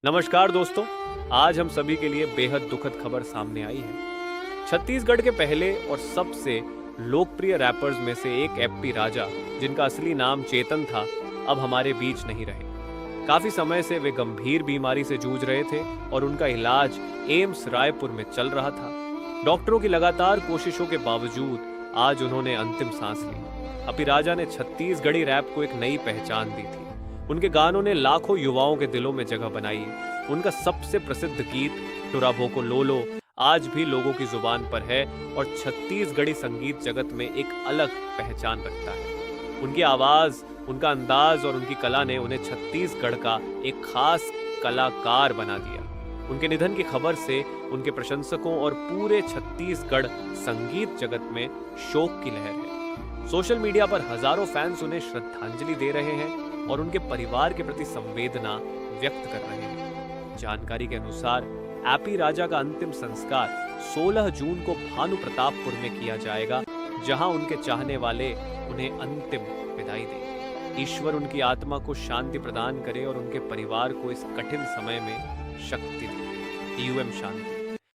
नमस्कार दोस्तों, आज हम सभी के लिए बेहद दुखद खबर सामने आई है। छत्तीसगढ़ के पहले और सबसे लोकप्रिय रैपर्स में से एक एपी राजा, जिनका असली नाम चेतन था, अब हमारे बीच नहीं रहे। काफी समय से वे गंभीर बीमारी से जूझ रहे थे और उनका इलाज एम्स रायपुर में चल रहा था। डॉक्टरों की लगातार कोशिशों के बावजूद आज उन्होंने अंतिम सांस ली। एपी राजा ने छत्तीसगढ़ी रैप को एक नई पहचान दी थी। उनके गानों ने लाखों युवाओं के दिलों में जगह बनाई है। उनका सबसे प्रसिद्ध गीत टुराबो को लोलो आज भी लोगों की जुबान पर है और छत्तीसगढ़ी संगीत जगत में एक अलग पहचान रखता है। उनकी आवाज, उनका अंदाज और उनकी कला ने उन्हें छत्तीसगढ़ का एक खास कलाकार बना दिया। उनके निधन की खबर से उनके प्रशंसकों और पूरे छत्तीसगढ़ संगीत जगत में शोक की लहर है। सोशल मीडिया पर हजारों फैंस उन्हें श्रद्धांजलि दे रहे हैं और उनके परिवार के प्रति संवेदना व्यक्त कर रहे हैं। जानकारी के अनुसार एपी राजा का अंतिम संस्कार 16 जून को भानु प्रतापपुर में किया जाएगा, जहां उनके चाहने वाले उन्हें अंतिम विदाई दें। ईश्वर उनकी आत्मा को शांति प्रदान करे और उनके परिवार को इस कठिन समय में शक्ति दे। यूएम शांति।